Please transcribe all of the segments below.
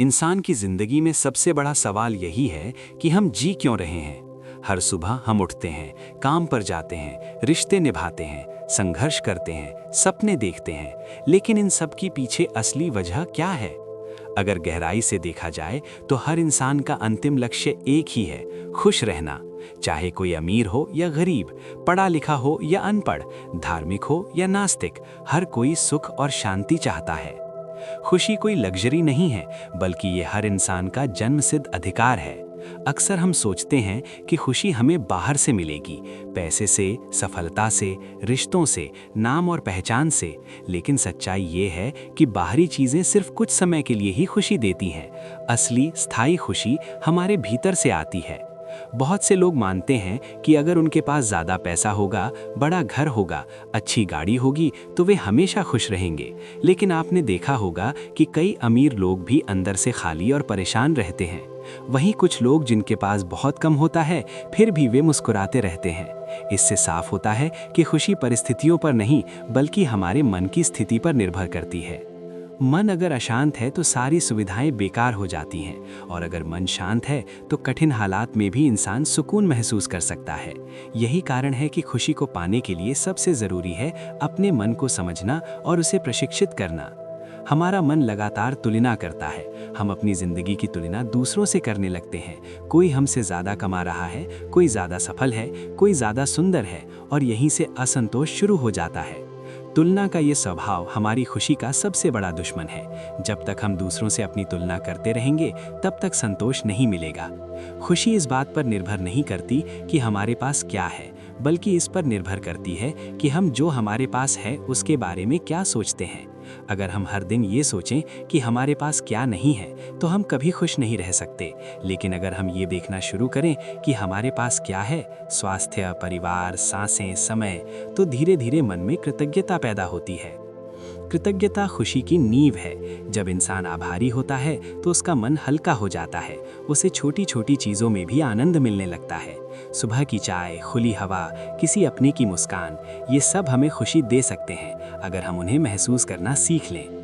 इंसान की जिंदगी में सबसे बड़ा सवाल यही है कि हम जी क्यों रहे हैं। हर सुबह हम उठते हैं, काम पर जाते हैं, रिश्ते निभाते हैं, संघर्ष करते हैं, सपने देखते हैं, लेकिन इन सब की पीछे असली वजह क्या है? अगर गहराई से देखा जाए तो हर इंसान का अंतिम लक्ष्य एक ही है, खुश रहना। चाहे कोई अमीर हो या गरीब, पढ़ा लिखा हो या अनपढ़, धार्मिक हो या नास्तिक, हर कोई सुख और शांति चाहता है। खुशी कोई लग्जरी नहीं है, बल्कि ये हर इंसान का जन्मसिद्ध अधिकार है। अक्सर हम सोचते हैं कि खुशी हमें बाहर से मिलेगी, पैसे से, सफलता से, रिश्तों से, नाम और पहचान से, लेकिन सच्चाई ये है कि बाहरी चीजें सिर्फ कुछ समय के लिए ही खुशी देती हैं। असली स्थायी खुशी हमारे भीतर से आती है। बहुत से लोग मानते हैं कि अगर उनके पास ज़्यादा पैसा होगा, बड़ा घर होगा, अच्छी गाड़ी होगी, तो वे हमेशा खुश रहेंगे। लेकिन आपने देखा होगा कि कई अमीर लोग भी अंदर से खाली और परेशान रहते हैं। वहीं कुछ लोग जिनके पास बहुत कम होता है, फिर भी वे मुस्कुराते रहते हैं। इससे साफ होता है कि खुशी परिस्थितियों पर नहीं, बल्कि हमारे मन की स्थिति पर निर्भर करती है। मन अगर अशांत है तो सारी सुविधाएं बेकार हो जाती हैं, और अगर मन शांत है तो कठिन हालात में भी इंसान सुकून महसूस कर सकता है। यही कारण है कि खुशी को पाने के लिए सबसे ज़रूरी है अपने मन को समझना और उसे प्रशिक्षित करना। हमारा मन लगातार तुलना करता है। हम अपनी ज़िंदगी की तुलना दूसरों से करने लगते हैं। कोई हमसे ज़्यादा कमा रहा है, कोई ज़्यादा सफल है, कोई ज़्यादा सुंदर है, और यहीं से असंतोष शुरू हो जाता है। तुलना का ये स्वभाव हमारी खुशी का सबसे बड़ा दुश्मन है। जब तक हम दूसरों से अपनी तुलना करते रहेंगे, तब तक संतोष नहीं मिलेगा। खुशी इस बात पर निर्भर नहीं करती कि हमारे पास क्या है, बल्कि इस पर निर्भर करती है कि हम जो हमारे पास है उसके बारे में क्या सोचते हैं। अगर हम हर दिन ये सोचें कि हमारे पास क्या नहीं है, तो हम कभी खुश नहीं रह सकते। लेकिन अगर हम ये देखना शुरू करें कि हमारे पास क्या है, स्वास्थ्य, परिवार, सांसें, समय, तो धीरे धीरे मन में कृतज्ञता पैदा होती है। कृतज्ञता खुशी की नींव है। जब इंसान आभारी होता है तो उसका मन हल्का हो जाता है। उसे छोटी छोटी चीज़ों में भी आनंद मिलने लगता है। सुबह की चाय, खुली हवा, किसी अपने की मुस्कान, ये सब हमें खुशी दे सकते हैं अगर हम उन्हें महसूस करना सीख लें।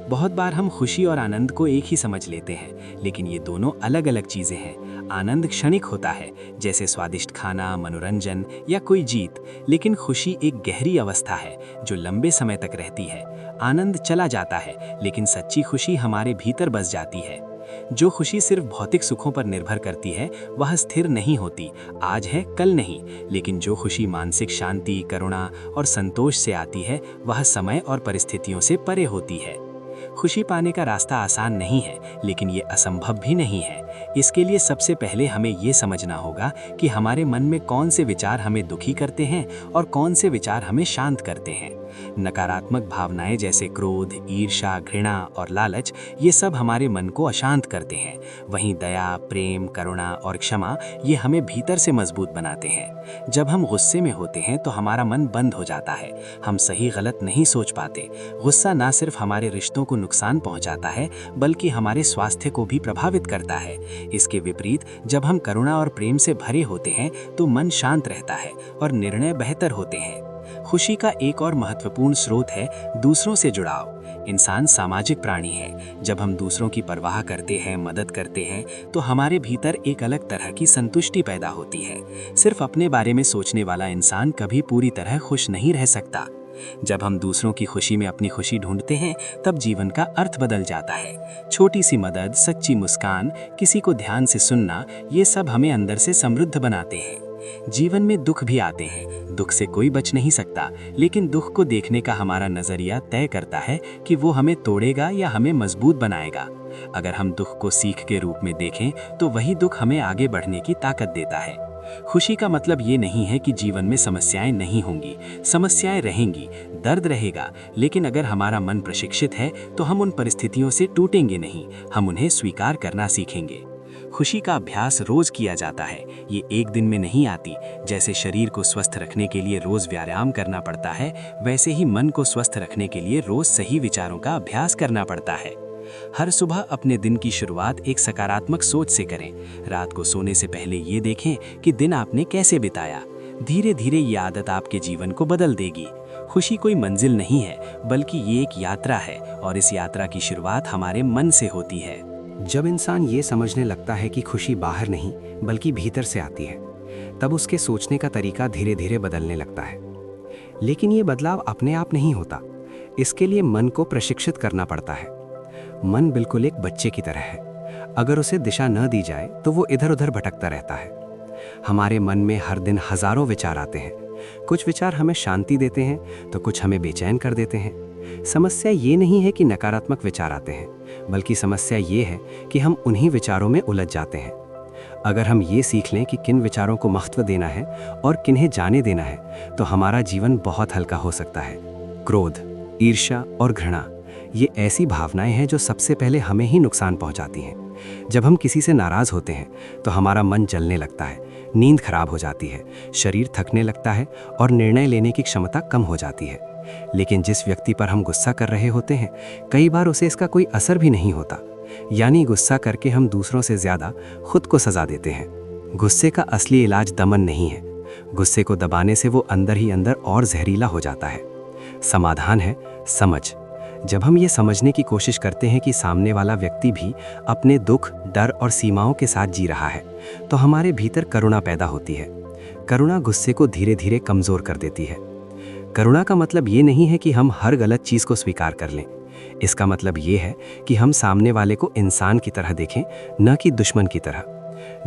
बहुत बार हम खुशी और आनंद को एक ही समझ लेते हैं, लेकिन ये दोनों अलग अलग चीज़ें हैं। आनंद क्षणिक होता है, जैसे स्वादिष्ट खाना, मनोरंजन या कोई जीत, लेकिन खुशी एक गहरी अवस्था है जो लंबे समय तक रहती है। आनंद चला जाता है, लेकिन सच्ची खुशी हमारे भीतर बस जाती है। जो खुशी सिर्फ भौतिक सुखों पर निर्भर करती है, वह स्थिर नहीं होती, आज है कल नहीं। लेकिन जो खुशी मानसिक शांति, करुणा और संतोष से आती है, वह समय और परिस्थितियों से परे होती है। खुशी पाने का रास्ता आसान नहीं है, लेकिन ये असंभव भी नहीं है। इसके लिए सबसे पहले हमें ये समझना होगा कि हमारे मन में कौन से विचार हमें दुखी करते हैं और कौन से विचार हमें शांत करते हैं। नकारात्मक भावनाएं जैसे क्रोध, ईर्ष्या, घृणा और लालच, ये सब हमारे मन को अशांत करते हैं। वहीं दया, प्रेम, करुणा और क्षमा, ये हमें भीतर से मजबूत बनाते हैं। जब हम गुस्से में होते हैं तो हमारा मन बंद हो जाता है। हम सही गलत नहीं सोच पाते। गुस्सा ना सिर्फ हमारे रिश्तों को नुकसान पहुंचाता है, बल्कि हमारे स्वास्थ्य को भी प्रभावित करता है। इसके विपरीत जब हम करुणा और प्रेम से भरे होते हैं तो मन शांत रहता है और निर्णय बेहतर होते हैं। खुशी का एक और महत्वपूर्ण स्रोत है दूसरों से जुड़ाव। इंसान सामाजिक प्राणी है। जब हम दूसरों की परवाह करते हैं, मदद करते हैं, तो हमारे भीतर एक अलग तरह की संतुष्टि पैदा होती है। सिर्फ अपने बारे में सोचने वाला इंसान कभी पूरी तरह खुश नहीं रह सकता। जब हम दूसरों की खुशी में अपनी खुशी ढूंढते हैं, तब जीवन का अर्थ बदल जाता है। छोटी सी मदद, सच्ची मुस्कान, किसी को ध्यान से सुनना, ये सब हमें अंदर से समृद्ध बनाते हैं। जीवन में दुख भी आते हैं, दुख से कोई बच नहीं सकता, लेकिन दुख को देखने का हमारा नजरिया तय करता है कि वो हमें तोड़ेगा या हमें मजबूत बनाएगा। अगर हम दुख को सीख के रूप में देखें, तो वही दुख हमें आगे बढ़ने की ताकत देता है। खुशी का मतलब ये नहीं है कि जीवन में समस्याएं नहीं होंगी। समस्याएं रहेंगी, दर्द रहेगा, लेकिन अगर हमारा मन प्रशिक्षित है तो हम उन परिस्थितियों से टूटेंगे नहीं, हम उन्हें स्वीकार करना सीखेंगे। खुशी का अभ्यास रोज किया जाता है, ये एक दिन में नहीं आती। जैसे शरीर को स्वस्थ रखने के लिए रोज व्यायाम करना पड़ता है, वैसे ही मन को स्वस्थ रखने के लिए रोज सही विचारों का अभ्यास करना पड़ता है। हर सुबह अपने दिन की शुरुआत एक सकारात्मक सोच से करें। रात को सोने से पहले ये देखें कि दिन आपने कैसे बिताया। धीरे धीरे ये आदत आपके जीवन को बदल देगी। खुशी कोई मंजिल नहीं है, बल्कि ये एक यात्रा है, और इस यात्रा की शुरुआत हमारे मन से होती है। जब इंसान ये समझने लगता है कि खुशी बाहर नहीं बल्कि भीतर से आती है, तब उसके सोचने का तरीका धीरे धीरे बदलने लगता है। लेकिन ये बदलाव अपने आप नहीं होता, इसके लिए मन को प्रशिक्षित करना पड़ता है। मन बिल्कुल एक बच्चे की तरह है, अगर उसे दिशा न दी जाए तो वो इधर उधर भटकता रहता है। हमारे मन में हर दिन हजारों विचार आते हैं। कुछ विचार हमें शांति देते हैं तो कुछ हमें बेचैन कर देते हैं। समस्या ये नहीं है कि नकारात्मक विचार आते हैं, बल्कि समस्या ये है कि हम उन्हीं विचारों में उलझ जाते हैं। अगर हम ये सीख लें कि किन विचारों को महत्व देना है और किन्हें जाने देना है, तो हमारा जीवन बहुत हल्का हो सकता है। क्रोध, ईर्ष्या और घृणा ये ऐसी भावनाएं हैं जो सबसे पहले हमें ही नुकसान पहुंचाती हैं। जब हम किसी से नाराज होते हैं तो हमारा मन जलने लगता है, नींद खराब हो जाती है, शरीर थकने लगता है और निर्णय लेने की क्षमता कम हो जाती है। लेकिन जिस व्यक्ति पर हम गुस्सा कर रहे होते हैं, कई बार उसे इसका कोई असर भी नहीं होता। यानी गुस्सा करके हम दूसरों से ज्यादा खुद को सजा देते हैं। गुस्से का असली इलाज दमन नहीं है, गुस्से को दबाने से वो अंदर ही अंदर और जहरीला हो जाता है। समाधान है समझ। जब हम ये समझने की कोशिश करते हैं कि सामने वाला व्यक्ति भी अपने दुख, डर और सीमाओं के साथ जी रहा है, तो हमारे भीतर करुणा पैदा होती है। करुणा गुस्से को धीरे धीरे कमजोर कर देती है। करुणा का मतलब ये नहीं है कि हम हर गलत चीज को स्वीकार कर लें। इसका मतलब ये है कि हम सामने वाले को इंसान की तरह देखें, न कि दुश्मन की तरह।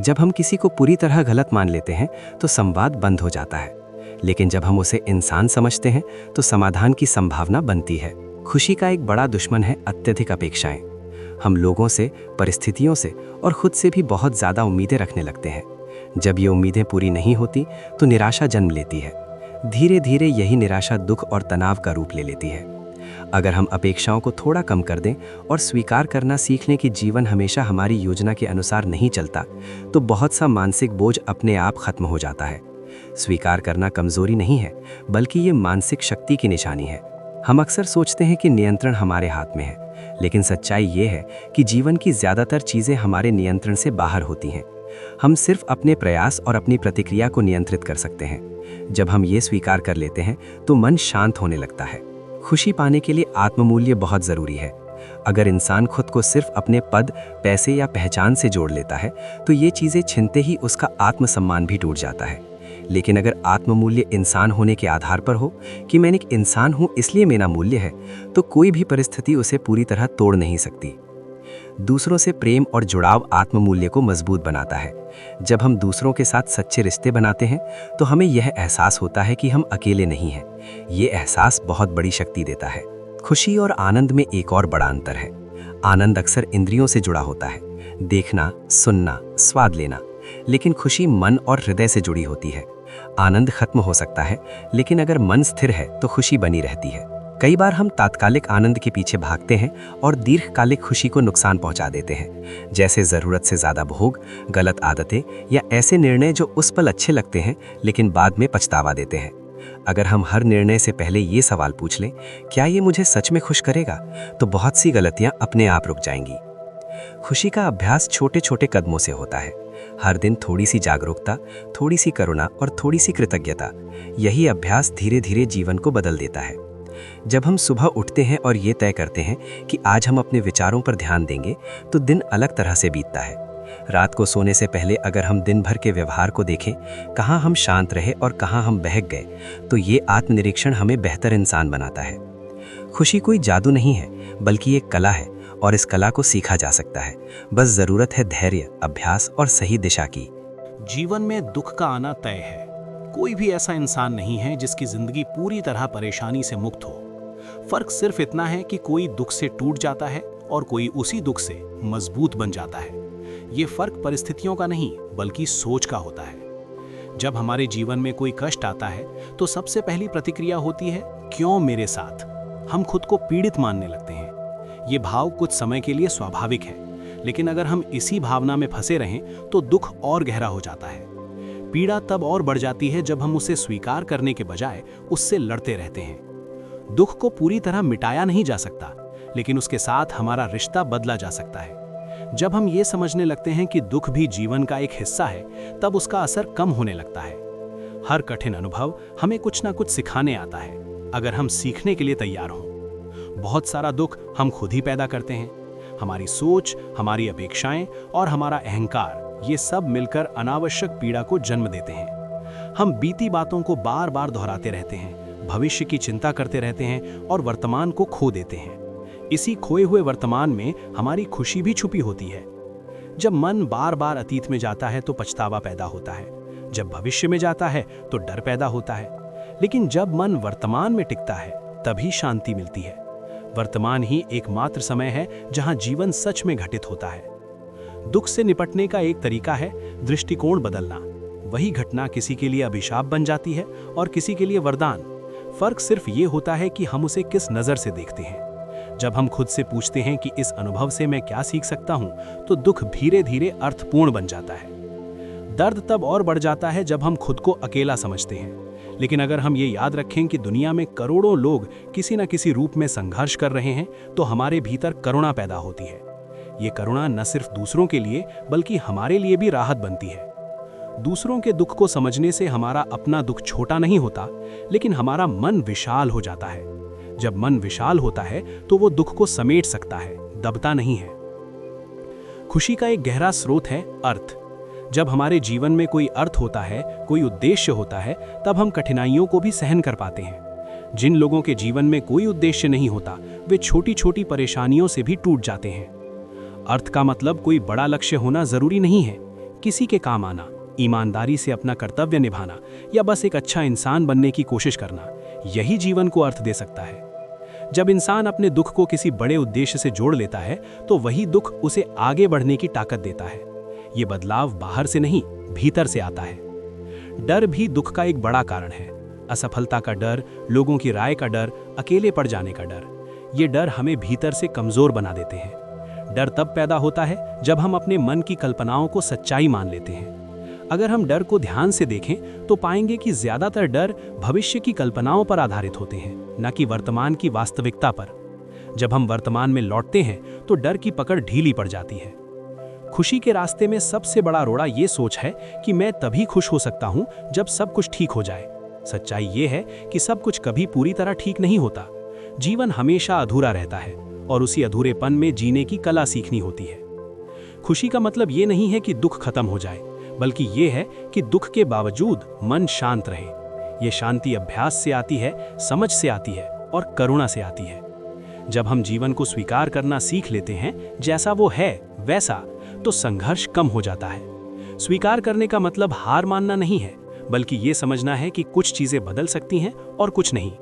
जब हम किसी को पूरी तरह गलत मान लेते हैं तो संवाद बंद हो जाता है, लेकिन जब हम उसे इंसान समझते हैं तो समाधान की संभावना बनती है। खुशी का एक बड़ा दुश्मन है अत्यधिक अपेक्षाएं। हम लोगों से, परिस्थितियों से और खुद से भी बहुत ज़्यादा उम्मीदें रखने लगते हैं। जब ये उम्मीदें पूरी नहीं होती तो निराशा जन्म लेती है। धीरे धीरे यही निराशा दुख और तनाव का रूप ले लेती है। अगर हम अपेक्षाओं को थोड़ा कम कर दें और स्वीकार करना सीख लें कि जीवन हमेशा हमारी योजना के अनुसार नहीं चलता, तो बहुत सा मानसिक बोझ अपने आप खत्म हो जाता है। स्वीकार करना कमजोरी नहीं है, बल्कि ये मानसिक शक्ति की निशानी है। हम अक्सर सोचते हैं कि नियंत्रण हमारे हाथ में है, लेकिन सच्चाई ये है कि जीवन की ज़्यादातर चीज़ें हमारे नियंत्रण से बाहर होती हैं। हम सिर्फ अपने प्रयास और अपनी प्रतिक्रिया को नियंत्रित कर सकते हैं। जब हम ये स्वीकार कर लेते हैं तो मन शांत होने लगता है। खुशी पाने के लिए आत्ममूल्य बहुत ज़रूरी है। अगर इंसान खुद को सिर्फ अपने पद, पैसे या पहचान से जोड़ लेता है, तो ये चीज़ें छिनते ही उसका आत्मसम्मान भी टूट जाता है। लेकिन अगर आत्ममूल्य इंसान होने के आधार पर हो कि मैं एक इंसान हूं इसलिए मेरा मूल्य है, तो कोई भी परिस्थिति उसे पूरी तरह तोड़ नहीं सकती। दूसरों से प्रेम और जुड़ाव आत्ममूल्य को मजबूत बनाता है। जब हम दूसरों के साथ सच्चे रिश्ते बनाते हैं तो हमें यह एहसास होता है कि हम अकेले नहीं हैं। ये एहसास बहुत बड़ी शक्ति देता है। खुशी और आनंद में एक और बड़ा अंतर है। आनंद अक्सर इंद्रियों से जुड़ा होता है, देखना, सुनना, स्वाद लेना। लेकिन खुशी मन और हृदय से जुड़ी होती है। आनंद खत्म हो सकता है, लेकिन अगर मन स्थिर है तो खुशी बनी रहती है। कई बार हम तात्कालिक आनंद के पीछे भागते हैं और दीर्घकालिक खुशी को नुकसान पहुंचा देते हैं, जैसे जरूरत से ज्यादा भोग, गलत आदतें या ऐसे निर्णय जो उस पल अच्छे लगते हैं लेकिन बाद में पछतावा देते हैं। अगर हम हर निर्णय से पहले ये सवाल पूछ लें, क्या ये मुझे सच में खुश करेगा, तो बहुत सी गलतियां अपने आप रुक जाएंगी। खुशी का अभ्यास छोटे छोटे कदमों से होता है। हर दिन थोड़ी सी जागरूकता, थोड़ी सी करुणा और थोड़ी सी कृतज्ञता, यही अभ्यास धीरे धीरे जीवन को बदल देता है। जब हम सुबह उठते हैं और ये तय करते हैं कि आज हम अपने विचारों पर ध्यान देंगे, तो दिन अलग तरह से बीतता है। रात को सोने से पहले अगर हम दिन भर के व्यवहार को देखें, कहाँ हम शांत रहे और कहाँ हम बहक गए, तो ये आत्मनिरीक्षण हमें बेहतर इंसान बनाता है। खुशी कोई जादू नहीं है, बल्कि एक कला है और इस कला को सीखा जा सकता है। बस जरूरत है धैर्य, अभ्यास और सही दिशा की। जीवन में दुख का आना तय है। कोई भी ऐसा इंसान नहीं है जिसकी जिंदगी पूरी तरह परेशानी से मुक्त हो। फर्क सिर्फ इतना है कि कोई दुख से टूट जाता है और कोई उसी दुख से मजबूत बन जाता है। ये फर्क परिस्थितियों का नहीं, बल्कि सोच का होता है। जब हमारे जीवन में कोई कष्ट आता है तो सबसे पहली प्रतिक्रिया होती है, क्यों मेरे साथ। हम खुद को पीड़ित मानने लगते हैं। ये भाव कुछ समय के लिए स्वाभाविक है, लेकिन अगर हम इसी भावना में फंसे रहें तो दुख और गहरा हो जाता है। पीड़ा तब और बढ़ जाती है जब हम उसे स्वीकार करने के बजाय उससे लड़ते रहते हैं। दुख को पूरी तरह मिटाया नहीं जा सकता, लेकिन उसके साथ हमारा रिश्ता बदला जा सकता है। जब हम ये समझने लगते हैं कि दुख भी जीवन का एक हिस्सा है, तब उसका असर कम होने लगता है। हर कठिन अनुभव हमें कुछ ना कुछ सिखाने आता है, अगर हम सीखने के लिए तैयार हों। बहुत सारा दुख हम खुद ही पैदा करते हैं। हमारी सोच, हमारी अपेक्षाएं और हमारा अहंकार, ये सब मिलकर अनावश्यक पीड़ा को जन्म देते हैं। हम बीती बातों को बार बार दोहराते रहते हैं, भविष्य की चिंता करते रहते हैं और वर्तमान को खो देते हैं। इसी खोए हुए वर्तमान में हमारी खुशी भी छुपी होती है। जब मन बार बार अतीत में जाता है तो पछतावा पैदा होता है, जब भविष्य में जाता है तो डर पैदा होता है। लेकिन जब मन वर्तमान में टिकता है तभी शांति मिलती है। वर्तमान ही एकमात्र समय है जहां जीवन सच में घटित होता है। दुख से निपटने का एक तरीका है दृष्टिकोण बदलना। वही घटना किसी के लिए अभिशाप बन जाती है और किसी के लिए वरदान। फर्क सिर्फ ये होता है कि हम उसे किस नज़र से देखते हैं। जब हम खुद से पूछते हैं कि इस अनुभव से मैं क्या सीख सकता हूं, तो दुख धीरे धीरे अर्थपूर्ण बन जाता है। दर्द तब और बढ़ जाता है जब हम खुद को अकेला समझते हैं। लेकिन अगर हम ये याद रखें कि दुनिया में करोड़ों लोग किसी न किसी रूप में संघर्ष कर रहे हैं, तो हमारे भीतर करुणा पैदा होती है। ये करुणा न सिर्फ दूसरों के लिए बल्कि हमारे लिए भी राहत बनती है। दूसरों के दुख को समझने से हमारा अपना दुख छोटा नहीं होता, लेकिन हमारा मन विशाल हो जाता है। जब मन विशाल होता है तो वो दुख को समेट सकता है, दबता नहीं है। खुशी का एक गहरा स्रोत है अर्थ। जब हमारे जीवन में कोई अर्थ होता है, कोई उद्देश्य होता है, तब हम कठिनाइयों को भी सहन कर पाते हैं। जिन लोगों के जीवन में कोई उद्देश्य नहीं होता, वे छोटी छोटी परेशानियों से भी टूट जाते हैं। अर्थ का मतलब कोई बड़ा लक्ष्य होना जरूरी नहीं है। किसी के काम आना, ईमानदारी से अपना कर्तव्य निभाना या बस एक अच्छा इंसान बनने की कोशिश करना, यही जीवन को अर्थ दे सकता है। जब इंसान अपने दुख को किसी बड़े उद्देश्य से जोड़ लेता है, तो वही दुख उसे आगे बढ़ने की ताकत देता है। ये बदलाव बाहर से नहीं, भीतर से आता है। डर भी दुख का एक बड़ा कारण है। असफलता का डर, लोगों की राय का डर, अकेले पड़ जाने का डर, ये डर हमें भीतर से कमजोर बना देते हैं। डर तब पैदा होता है जब हम अपने मन की कल्पनाओं को सच्चाई मान लेते हैं। अगर हम डर को ध्यान से देखें तो पाएंगे कि ज्यादातर डर भविष्य की कल्पनाओं पर आधारित होते हैं, न कि वर्तमान की वास्तविकता पर। जब हम वर्तमान में लौटते हैं तो डर की पकड़ ढीली पड़ जाती है। खुशी के रास्ते में सबसे बड़ा रोड़ा ये सोच है कि मैं तभी खुश हो सकता हूं जब सब कुछ ठीक हो जाए। सच्चाई ये है कि सब कुछ कभी पूरी तरह ठीक नहीं होता। जीवन हमेशा अधूरा रहता है और उसी अधूरेपन में जीने की कला सीखनी होती है। खुशी का मतलब ये नहीं है कि दुख खत्म हो जाए, बल्कि ये है कि दुख के बावजूद मन शांत रहे। ये शांति अभ्यास से आती है, समझ से आती है और करुणा से आती है। जब हम जीवन को स्वीकार करना सीख लेते हैं जैसा वो है वैसा, तो संघर्ष कम हो जाता है। स्वीकार करने का मतलब हार मानना नहीं है, बल्कि ये समझना है कि कुछ चीजें बदल सकती हैं और कुछ नहीं।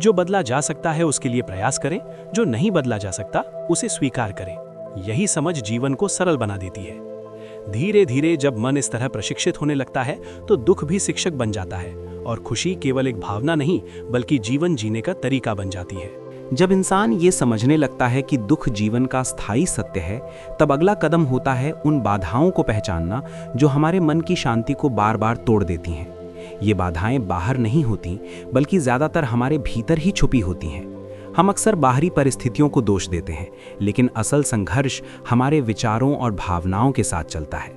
जो बदला जा सकता है उसके लिए प्रयास करें, जो नहीं बदला जा सकता उसे स्वीकार करें। यही समझ जीवन को सरल बना देती है। धीरे धीरे जब मन इस तरह प्रशिक्षित होने लगता है तो दुख भी शिक्षक बन जाता है और खुशी केवल एक भावना नहीं बल्कि जीवन जीने का तरीका बन जाती है। जब इंसान ये समझने लगता है कि दुख जीवन का स्थायी सत्य है, तब अगला कदम होता है उन बाधाओं को पहचानना जो हमारे मन की शांति को बार बार तोड़ देती हैं। ये बाधाएं बाहर नहीं होती, बल्कि ज़्यादातर हमारे भीतर ही छुपी होती हैं। हम अक्सर बाहरी परिस्थितियों को दोष देते हैं, लेकिन असल संघर्ष हमारे विचारों और भावनाओं के साथ चलता है।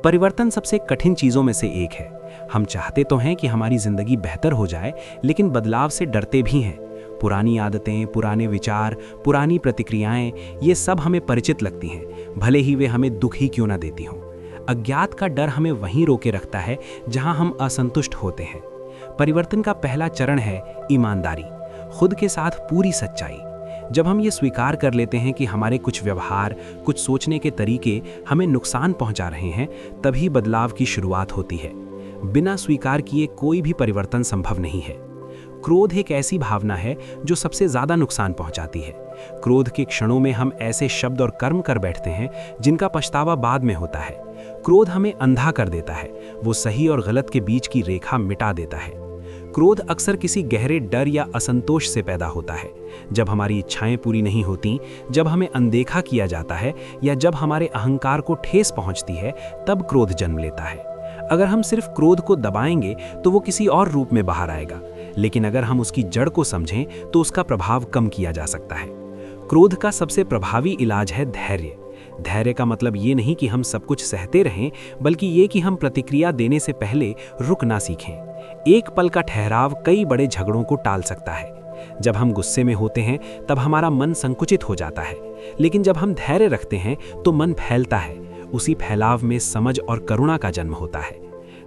परिवर्तन सबसे कठिन चीज़ों में से एक है। हम चाहते तो हैं कि हमारी ज़िंदगी बेहतर हो जाए, लेकिन बदलाव से डरते भी हैं। पुरानी आदतें, पुराने विचार, पुरानी प्रतिक्रियाएं, ये सब हमें परिचित लगती हैं, भले ही वे हमें दुख ही क्यों ना देती हों। अज्ञात का डर हमें वहीं रोके रखता है जहां हम असंतुष्ट होते हैं। परिवर्तन का पहला चरण है ईमानदारी, खुद के साथ पूरी सच्चाई। जब हम ये स्वीकार कर लेते हैं कि हमारे कुछ व्यवहार, कुछ सोचने के तरीके हमें नुकसान पहुंचा रहे हैं, तभी बदलाव की शुरुआत होती है। बिना स्वीकार किए कोई भी परिवर्तन संभव नहीं है। क्रोध एक ऐसी भावना है जो सबसे ज्यादा नुकसान पहुंचाती है। क्रोध के क्षणों में हम ऐसे शब्द और कर्म कर बैठते हैं जिनका पछतावा बाद में होता है। क्रोध हमें अंधा कर देता है, वो सही और गलत के बीच की रेखा मिटा देता है। क्रोध अक्सर किसी गहरे डर या असंतोष से पैदा होता है। जब हमारी इच्छाएं पूरी नहीं होती, जब हमें अनदेखा किया जाता है या जब हमारे अहंकार को ठेस पहुंचती है, तब क्रोध जन्म लेता है। अगर हम सिर्फ क्रोध को दबाएंगे तो वो किसी और रूप में बाहर आएगा, लेकिन अगर हम उसकी जड़ को समझें तो उसका प्रभाव कम किया जा सकता है। क्रोध का सबसे प्रभावी इलाज है धैर्य। धैर्य का मतलब ये नहीं कि हम सब कुछ सहते रहें, बल्कि ये कि हम प्रतिक्रिया देने से पहले रुकना सीखें। एक पल का ठहराव कई बड़े झगड़ों को टाल सकता है। जब हम गुस्से में होते हैं तब हमारा मन संकुचित हो जाता है, लेकिन जब हम धैर्य रखते हैं तो मन फैलता है। उसी फैलाव में समझ और करुणा का जन्म होता है।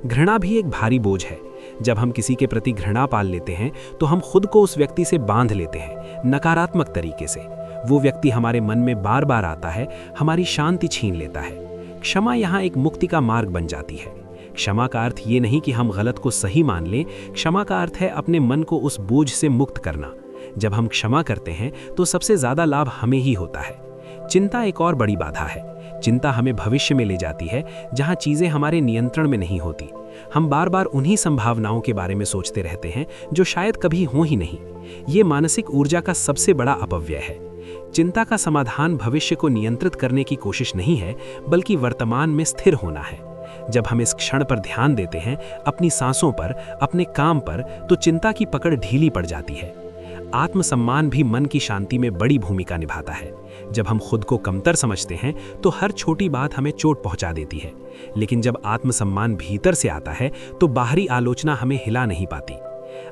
घृणा भी एक भारी बोझ है। जब हम किसी के प्रति घृणा पाल लेते हैं तो हम खुद को उस व्यक्ति से बांध लेते हैं, नकारात्मक तरीके से। वो व्यक्ति हमारे मन में बार बार आता है, हमारी शांति छीन लेता है। क्षमा यहाँ एक मुक्ति का मार्ग बन जाती है। क्षमा का अर्थ ये नहीं कि हम गलत को सही मान लें। क्षमा का अर्थ है अपने मन को उस बोझ से मुक्त करना। जब हम क्षमा करते हैं तो सबसे ज्यादा लाभ हमें ही होता है। चिंता एक और बड़ी बाधा है। चिंता हमें भविष्य में ले जाती है जहां चीजें हमारे नियंत्रण में नहीं होती। हम बार बार उन्हीं संभावनाओं के बारे में सोचते रहते हैं जो शायद कभी हो ही नहीं। ये मानसिक ऊर्जा का सबसे बड़ा अपव्यय है। चिंता का समाधान भविष्य को नियंत्रित करने की कोशिश नहीं है, बल्कि वर्तमान में स्थिर होना है। जब हम इस क्षण पर ध्यान देते हैं, अपनी सांसों पर, अपने काम पर, तो चिंता की पकड़ ढीली पड़ जाती है। आत्मसम्मान भी मन की शांति में बड़ी भूमिका निभाता है। जब हम खुद को कमतर समझते हैं तो हर छोटी बात हमें चोट पहुंचा देती है, लेकिन जब आत्मसम्मान भीतर से आता है तो बाहरी आलोचना हमें हिला नहीं पाती।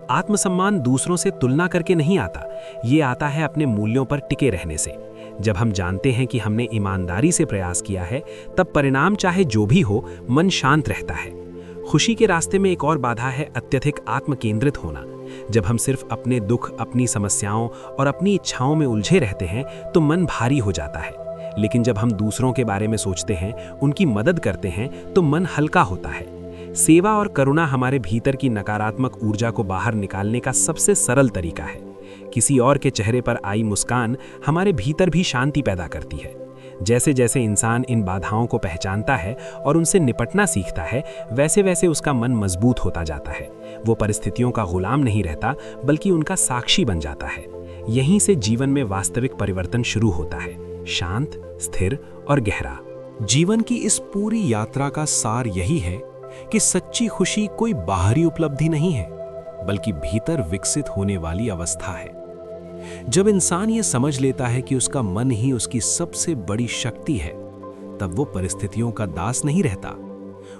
आत्मसम्मान दूसरों से तुलना करके नहीं आता, ये आता है अपने मूल्यों पर टिके रहने से। जब हम जानते हैं कि हमने ईमानदारी से प्रयास किया है, तब परिणाम चाहे जो भी हो, मन शांत रहता है। खुशी के रास्ते में एक और बाधा है अत्यधिक आत्मकेंद्रित होना। जब हम सिर्फ अपने दुख, अपनी समस्याओं और अपनी इच्छाओं में उलझे रहते हैं तो मन भारी हो जाता है। लेकिन जब हम दूसरों के बारे में सोचते हैं, उनकी मदद करते हैं, तो मन हल्का होता है। सेवा और करुणा हमारे भीतर की नकारात्मक ऊर्जा को बाहर निकालने का सबसे सरल तरीका है। किसी और के चेहरे पर आई मुस्कान हमारे भीतर भी शांति पैदा करती है। जैसे जैसे इंसान इन बाधाओं को पहचानता है और उनसे निपटना सीखता है, वैसे वैसे उसका मन मजबूत होता जाता है। वो परिस्थितियों का गुलाम नहीं रहता, बल्कि उनका साक्षी बन जाता है। यहीं से जीवन में वास्तविक परिवर्तन शुरू होता है, शांत, स्थिर और गहरा। जीवन की इस पूरी यात्रा का सार यही है कि सच्ची खुशी कोई बाहरी उपलब्धि नहीं है, बल्कि भीतर विकसित होने वाली अवस्था है। जब इंसान ये समझ लेता है कि उसका मन ही उसकी सबसे बड़ी शक्ति है, तब वो परिस्थितियों का दास नहीं रहता।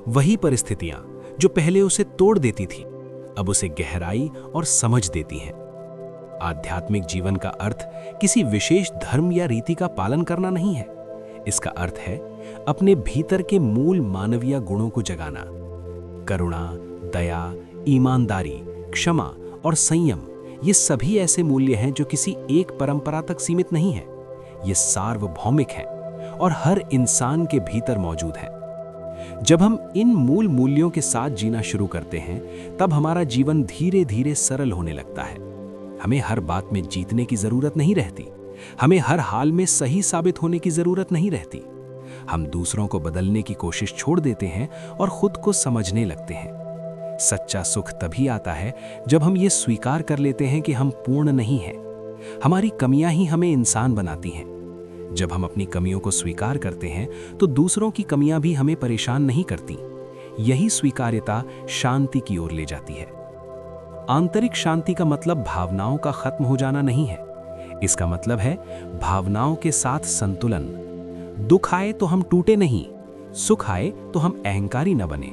वही परिस्थितियां जो पहले उसे तोड़ देती थी, अब उसे गहराई और समझ देती हैं। आध्यात्मिक जीवन का अर्थ किसी विशेष धर्म या रीति का पालन करना नहीं है। इसका अर्थ है अपने भीतर के मूल मानवीय गुणों को जगाना। करुणा, दया, ईमानदारी, क्षमा और संयम, ये सभी ऐसे मूल्य हैं जो किसी एक परंपरा तक सीमित नहीं है। ये सार्वभौमिक हैं और हर इंसान के भीतर मौजूद हैं। जब हम इन मूल मूल्यों के साथ जीना शुरू करते हैं, तब हमारा जीवन धीरे धीरे सरल होने लगता है। हमें हर बात में जीतने की जरूरत नहीं रहती। हमें हर हाल में सही साबित होने की जरूरत नहीं रहती। हम दूसरों को बदलने की कोशिश छोड़ देते हैं और खुद को समझने लगते हैं। सच्चा सुख तभी आता है जब हम ये स्वीकार कर लेते हैं कि हम पूर्ण नहीं हैं। हमारी कमियां ही हमें इंसान बनाती हैं। जब हम अपनी कमियों को स्वीकार करते हैं तो दूसरों की कमियां भी हमें परेशान नहीं करती। यही स्वीकार्यता शांति की ओर ले जाती है। आंतरिक शांति का मतलब भावनाओं का खत्म हो जाना नहीं है। इसका मतलब है भावनाओं के साथ संतुलन। दुख आए तो हम टूटे नहीं, सुख आए तो हम अहंकारी न बने।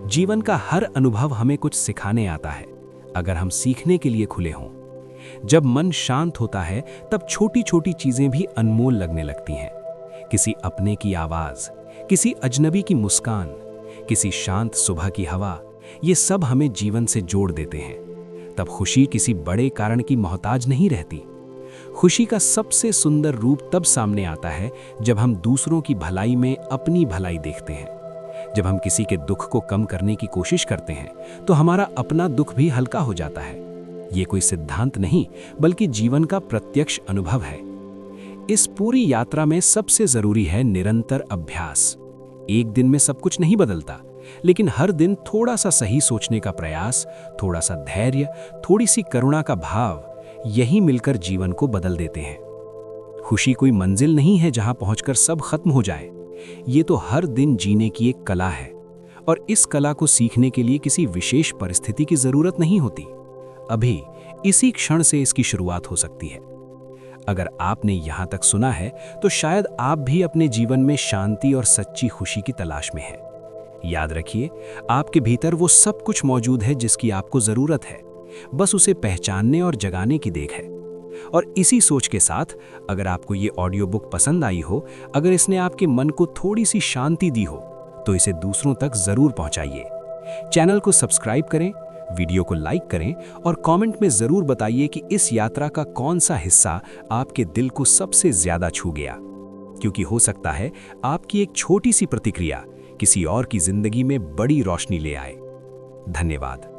जीवन का हर अनुभव हमें कुछ सिखाने आता है, अगर हम सीखने के लिए खुले हों। जब मन शांत होता है, तब छोटी छोटी चीजें भी अनमोल लगने लगती हैं। किसी अपने की आवाज, किसी अजनबी की मुस्कान, किसी शांत सुबह की हवा, ये सब हमें जीवन से जोड़ देते हैं। तब खुशी किसी बड़े कारण की मोहताज नहीं रहती। खुशी का सबसे सुंदर रूप तब सामने आता है जब हम दूसरों की भलाई में अपनी भलाई देखते हैं। जब हम किसी के दुख को कम करने की कोशिश करते हैं तो हमारा अपना दुख भी हल्का हो जाता है। ये कोई सिद्धांत नहीं, बल्कि जीवन का प्रत्यक्ष अनुभव है। इस पूरी यात्रा में सबसे जरूरी है निरंतर अभ्यास। एक दिन में सब कुछ नहीं बदलता, लेकिन हर दिन थोड़ा सा सही सोचने का प्रयास, थोड़ा सा धैर्य, थोड़ी सी करुणा का भाव, यही मिलकर जीवन को बदल देते हैं। खुशी कोई मंजिल नहीं है जहां पहुंचकर सब खत्म हो जाए। ये तो हर दिन जीने की एक कला है, और इस कला को सीखने के लिए किसी विशेष परिस्थिति की जरूरत नहीं होती। अभी इसी क्षण से इसकी शुरुआत हो सकती है। अगर आपने यहां तक सुना है तो शायद आप भी अपने जीवन में शांति और सच्ची खुशी की तलाश में हैं। याद रखिए, आपके भीतर वो सब कुछ मौजूद है जिसकी आपको जरूरत है। बस उसे पहचानने और जगाने की देख है। और इसी सोच के साथ, अगर आपको ये ऑडियो बुक पसंद आई हो, अगर इसने आपके मन को थोड़ी सी शांति दी हो, तो इसे दूसरों तक जरूर पहुंचाइए। चैनल को सब्सक्राइब करें, वीडियो को लाइक करें और कमेंट में जरूर बताइए कि इस यात्रा का कौन सा हिस्सा आपके दिल को सबसे ज्यादा छू गया, क्योंकि हो सकता है आपकी एक छोटी सी प्रतिक्रिया किसी और की जिंदगी में बड़ी रोशनी ले आए। धन्यवाद।